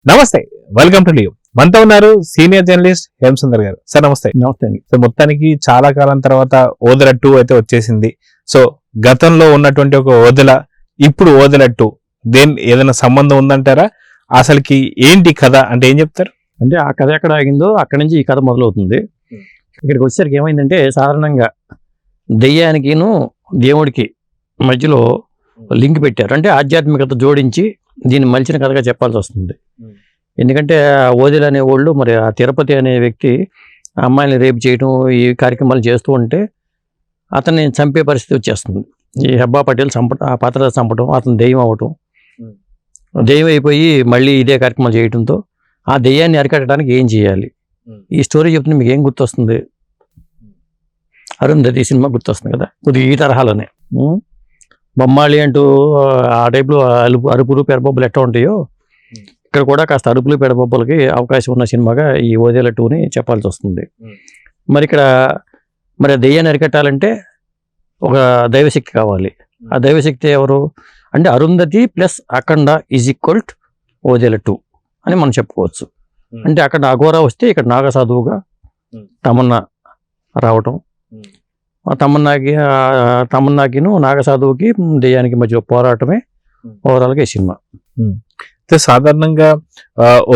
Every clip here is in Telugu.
నమస్తే, వెల్కమ్ టు లియో. మనతో ఉన్నారు సీనియర్ జర్నలిస్ట్ హేమసుందర్ గారు. సార్ నమస్తే. నమస్తే అండి. సో మొత్తానికి చాలా కాలం తర్వాత ఓదెల 2 అయితే వచ్చేసింది. సో గతంలో ఉన్నటువంటి ఒక ఓదెల, ఇప్పుడు ఓదెల 2 ఏదైనా సంబంధం ఉందంటారా? అసలుకి ఏంటి కథ అంటే ఏం చెప్తారు? అంటే ఆ కథ ఎక్కడ ఆగిందో అక్కడి నుంచి ఈ కథ మొదలవుతుంది. ఇక్కడికి వచ్చేసరికి ఏమైందంటే, సాధారణంగా దెయ్యానికిను దేవుడికి మధ్యలో లింక్ పెట్టారు. అంటే ఆధ్యాత్మికత జోడించి దీన్ని మలిచిన కథగా చెప్పాల్సి వస్తుంది. ఎందుకంటే ఓదెల అనే వాళ్ళు, మరి ఆ తిరుపతి అనే వ్యక్తి ఆ అమ్మాయిని రేపు చేయడం, ఈ కార్యక్రమాలు చేస్తూ ఉంటే అతన్ని చంపే పరిస్థితి వచ్చేస్తుంది. ఈ హెబ్బా పటేల్ ఆ పాత్ర చంపడం, అతను దెయ్యం అవ్వటం, దెయ్యం అయిపోయి మళ్ళీ ఇదే కార్యక్రమాలు చేయడంతో ఆ దెయ్యాన్ని అరికట్టడానికి ఏం చేయాలి, ఈ స్టోరీ చెప్తే మీకు ఏం గుర్తొస్తుంది? అరుంధతి సినిమా గుర్తొస్తుంది కదా, కొద్దిగా ఈ తరహాలోనే. బొమ్మాళి అంటూ ఆ టైప్లో అరుపులు పెడబొబ్బలు ఎట్లా ఉంటాయో, ఇక్కడ కూడా కాస్త అరుపులు పెడబొబ్బలకి అవకాశం ఉన్న సినిమాగా ఈ ఓదెల 2ని చెప్పాల్సి వస్తుంది. మరి ఇక్కడ మరి దెయ్యాన్ని అరికట్టాలంటే ఒక దైవశక్తి కావాలి. ఆ దైవశక్తి ఎవరు అంటే Arundhati plus Akhanda is equal to Odela 2 అని మనం చెప్పుకోవచ్చు. అంటే అక్కడ అఘోరా వస్తే ఇక్కడ నాగసాధువుగా తమన్నా రావటం, తమన్నాకిను నాగసాధువుకి దెయ్యానికి మధ్య పోరాటమే ఓవరాల్గా ఈ సినిమా. సాధారణంగా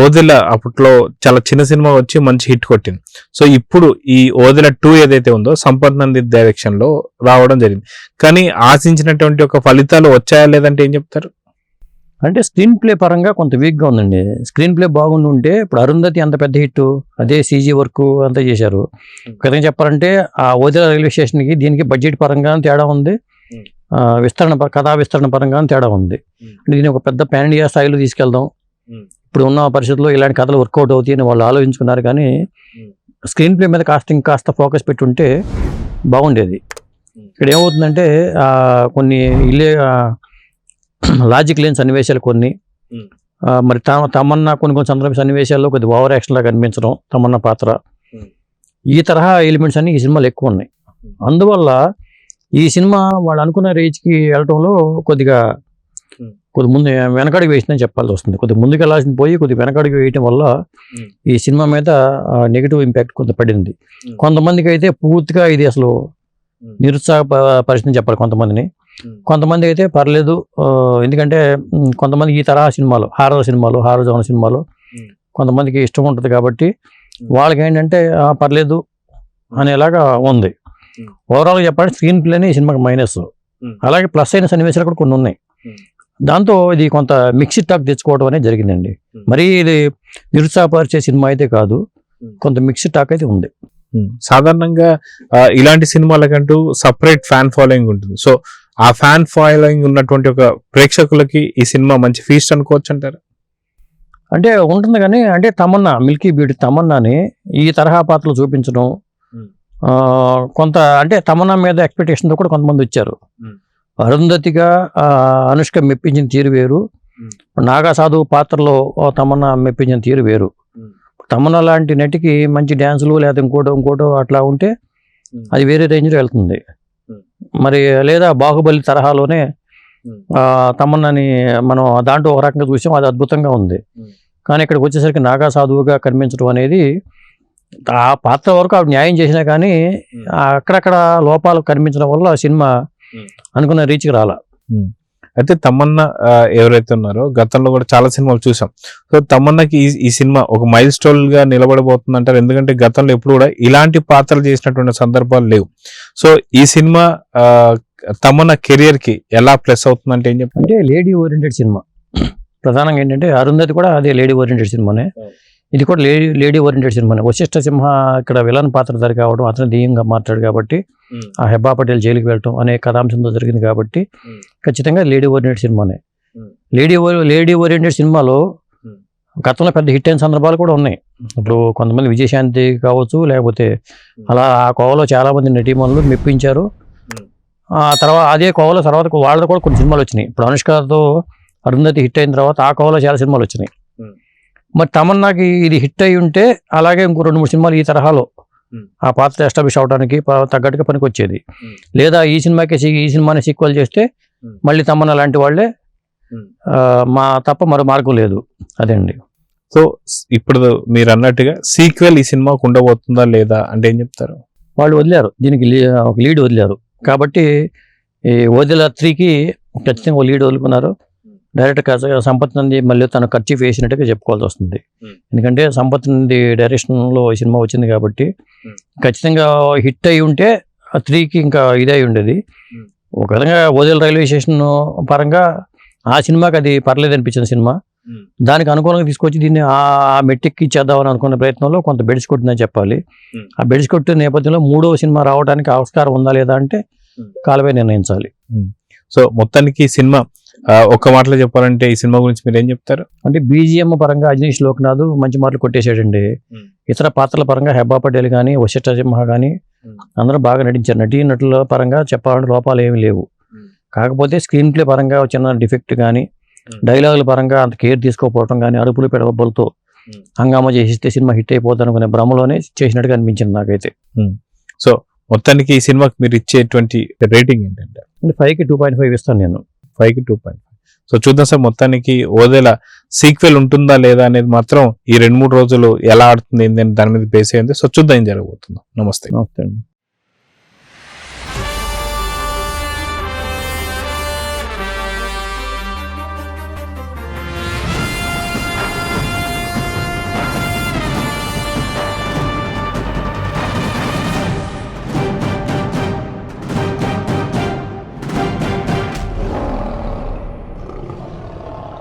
ఓదెల అప్పట్లో చాలా చిన్న సినిమా వచ్చి మంచి హిట్ కొట్టింది. సో ఇప్పుడు ఈ ఓదెల 2 ఏదైతే ఉందో సంపత్ నంది డైరెక్షన్ లో రావడం జరిగింది. కానీ ఆశించినటువంటి ఒక ఫలితాలు వచ్చాయా లేదంటే ఏం చెప్తారు? అంటే స్క్రీన్ ప్లే పరంగా కొంత వీక్గా ఉందండి. స్క్రీన్ ప్లే బాగుండి ఉంటే ఇప్పుడు అరుంధతి అంత పెద్ద హిట్, అదే సీజీ వర్క్ అంతా చేశారు. కథగా చెప్పాలంటే ఆ ఓదెల రైల్వే స్టేషన్కి దీనికి బడ్జెట్ పరంగా తేడా ఉంది, కథా విస్తరణ పరంగా తేడా ఉంది. అంటే దీన్ని ఒక పెద్ద పాన్ ఇండియా స్థాయిలో తీసుకెళ్దాం, ఇప్పుడు ఉన్న పరిస్థితుల్లో ఇలాంటి కథలు వర్కౌట్ అవుతాయి అని వాళ్ళు ఆలోచించుకున్నారు. కానీ స్క్రీన్ ప్లే మీద కాస్త ఫోకస్ పెట్టుంటే బాగుండేది. ఇక్కడ ఏమవుతుందంటే కొన్ని లాజిక్ లేని సన్నివేశాలు కొన్ని, మరి తమన్నా కొన్ని సందర్భ సన్నివేశాల్లో కొద్ది ఓవర్ యాక్షన్ లాగా కనిపించడం, తమన్నా పాత్ర, ఈ తరహా ఎలిమెంట్స్ అన్ని ఈ సినిమాలో ఎక్కువ ఉన్నాయి. అందువల్ల ఈ సినిమా వాళ్ళు అనుకున్న రేంజ్కి వెళ్ళటంలో కొద్ది ముందు వెనకడికి వేసిందని చెప్పాల్సి వస్తుంది. కొద్దిగా ముందుకు వెళ్ళాల్సిన పోయి కొద్దిగా వెనకడికి వేయటం వల్ల ఈ సినిమా మీద నెగిటివ్ ఇంపాక్ట్ కొంత పడింది. కొంతమందికి అయితే పూర్తిగా ఇది అసలు నిరుత్సాహపరిచిందని చెప్పాలి కొంతమందిని. కొంతమంది అయితే పర్లేదు, ఎందుకంటే కొంతమంది ఈ తరహా సినిమాలు, హారర్ జోన్ సినిమాలు కొంతమందికి ఇష్టం ఉంటుంది కాబట్టి వాళ్ళకి ఏంటంటే పర్లేదు అనేలాగా ఉంది. ఓవరాల్గా చెప్పాలంటే స్క్రీన్ ప్లేనే ఈ సినిమాకి మైనస్. అలాగే ప్లస్ అయిన సన్నివేశాలు కూడా కొన్ని ఉన్నాయి. దాంతో ఇది కొంత మిక్స్డ్ టాక్ తెచ్చుకోవడం అనేది జరిగిందండి. మరీ ఇది నిరుత్సాహపరిచే సినిమా అయితే కాదు, కొంత మిక్స్డ్ టాక్ అయితే ఉంది. సాధారణంగా ఇలాంటి సినిమాలకంటూ సపరేట్ ఫ్యాన్ ఫాలోయింగ్ ఉంటుంది. సో ఆ ఫ్యాన్ ఫాలోయింగ్ ఉన్నటువంటి ఒక ప్రేక్షకులకి ఈ సినిమా మంచి ఫీస్ట్ అనుకోవచ్చు అంటారు? అంటే ఉంటుంది, కానీ అంటే మిల్కీ బ్యూటీ తమన్నాని ఈ తరహా పాత్రలు చూపించడం కొంత, అంటే తమన్నా మీద ఎక్స్పెక్టేషన్తో కూడా కొంతమంది వచ్చారు. అరుంధతిగా అనుష్క మెప్పించిన తీరు వేరు, నాగసాధు పాత్రలో తమన్నా మెప్పించిన తీరు వేరు. తమన్నా లాంటి నటికి మంచి డ్యాన్సులు లేదా ఇంకోటో అట్లా ఉంటే అది వేరే రేంజ్లో వెళ్తుంది. మరి లేదా బాహుబలి తరహాలోనే తమన్నాని మనం దాంట్లో ఒక రకంగా చూసాం, అది అద్భుతంగా ఉంది. కానీ ఇక్కడికి వచ్చేసరికి నాగసాధువుగా కనిపించడం అనేది, ఆ పాత్ర వరకు ఆవిడ న్యాయం చేసినా కానీ అక్కడక్కడ లోపాలు కనిపించడం వల్ల సినిమా అనుకున్న రీచ్కి రాలా. అయితే తమన్నా ఎవరైతే ఉన్నారో గతంలో కూడా చాలా సినిమాలు చూసాం. సో తమన్నాకి ఈ సినిమా ఒక మైల్ స్టోన్ గా నిలబడబోతుంది అంటారు. ఎందుకంటే గతంలో ఎప్పుడు కూడా ఇలాంటి పాత్రలు చేసినటువంటి సందర్భాలు లేవు. సో ఈ సినిమా తమన్నా కెరియర్ కి ఎలా ప్లస్ అవుతుందంటే ఏం చెప్తారు? అంటే లేడీ ఓరియంటెడ్ సినిమా ప్రధానంగా. ఏంటంటే అరుంధతి కూడా అదే లేడీ ఓరియంటెడ్ సినిమానే, ఇది కూడా లేడీ ఓరియంటెడ్ సినిమానే. వశిష్ఠ సింహ ఇక్కడ విలన్ పాత్రధారి కావడం, అతను దెయ్యంగా మాట్లాడు కాబట్టి ఆ హెబ్బా పటేల్ జైలుకి వెళ్ళటం అనే కథాంశంతో జరిగింది కాబట్టి ఖచ్చితంగా లేడీ ఓరియంటెడ్ సినిమానే. లేడీ ఓరియంటెడ్ సినిమాలో గతంలో పెద్ద హిట్ అయిన సందర్భాలు కూడా ఉన్నాయి. ఇప్పుడు కొంతమంది విజయశాంతి కావచ్చు, లేకపోతే అలా ఆ కోవలో చాలా మంది నటీమణులు మెప్పించారు. ఆ తర్వాత అదే కోవలో తర్వాత వాళ్ళతో కూడా కొన్ని సినిమాలు వచ్చినాయి. ఇప్పుడు అనుష్కతో అరుంధతి హిట్ అయిన తర్వాత ఆ కోవలో చాలా సినిమాలు వచ్చినాయి. మరి తమన్నాకి ఇది హిట్ అయి ఉంటే అలాగే ఇంకో 2-3 సినిమాలు ఈ తరహాలో ఆ పాత్ర ఎస్టాబ్లిష్ అవడానికి తగ్గట్టుగా పనికి వచ్చేది. లేదా ఈ సినిమాని సీక్వెల్ చేస్తే మళ్ళీ తమన్నా లాంటి వాళ్ళే తప్ప మరో మార్గం లేదు. అదే అండి. సో ఇప్పుడు మీరు అన్నట్టుగా సీక్వెల్ ఈ సినిమాకు ఉండబోతుందా లేదా అంటే ఏం చెప్తారు? వాళ్ళు వదిలారు దీనికి ఒక లీడ్ వదిలారు కాబట్టి ఈ ఓదెల 3కి ఖచ్చితంగా ఒక లీడ్ వదులుకున్నారు. డైరెక్ట్ సంపత్ నంది మళ్ళీ తను ఖర్చు వేసినట్టుగా చెప్పుకోవాల్సి వస్తుంది. ఎందుకంటే సంపత్ నంది డైరెక్షన్లో ఈ సినిమా వచ్చింది కాబట్టి ఖచ్చితంగా హిట్ అయి ఉంటే ఆ 3కి ఇంకా ఇదై ఉండేది. ఒక విధంగా ఓదెల రైల్వే స్టేషన్ పరంగా ఆ సినిమాకి అది పర్లేదు అనిపించిన సినిమా. దానికి అనుకూలంగా తీసుకొచ్చి దీన్ని ఆ మెట్టిక్కి ఇచ్చేద్దామని అనుకున్న ప్రయత్నంలో కొంత బెడిసి కొట్టిందని చెప్పాలి. ఆ బెడిసి కొట్టిన నేపథ్యంలో 3వ సినిమా రావడానికి ఆస్కారం ఉందా లేదా అంటే కాలమే నిర్ణయించాలి. సో మొత్తానికి ఈ సినిమా ఒక్క మాటలో చెప్పాలంటే ఈ సినిమా గురించి మీరు ఏం చెప్తారు? అంటే బీజిఎం పరంగా అజనీష్ లోక్నాథ్ మంచి మాటలు కొట్టేశాడండి. ఇతర పాత్రల పరంగా హెబ్బా పటేల్ కానీ వశిష్ఠ సింహ కానీ అందరూ బాగా నటించారు. నటుల పరంగా చెప్పాలంటే లోపాలు ఏమీ లేవు. కాకపోతే స్క్రీన్ ప్లే పరంగా చిన్న డిఫెక్ట్ కానీ డైలాగుల పరంగా అంత కేర్ తీసుకోకపోవడం కానీ అరుపులు పెడబబ్బలతో హంగామా చేసిస్తే సినిమా హిట్ అయిపోతుంది అనుకునే భ్రమలోనే చేసినట్టుగా అనిపించింది నాకైతే. సో మొత్తానికి ఈ సినిమాకి మీరు ఇచ్చేటువంటి రేటింగ్ ఏంటంటే? 5కి 2.5 ఇస్తాను నేను. 5కి 2.5. సో చూద్దాం సార్, మొత్తానికి ఓదెల సీక్వెల్ ఉంటుందా లేదా అనేది మాత్రం ఈ 2-3 రోజులు ఎలా ఆడుతుంది ఏంటి దాని మీద బేస్ అయింది. సో చూద్దాం ఏం జరగబోతుందో. నమస్తే. నమస్తే అండి.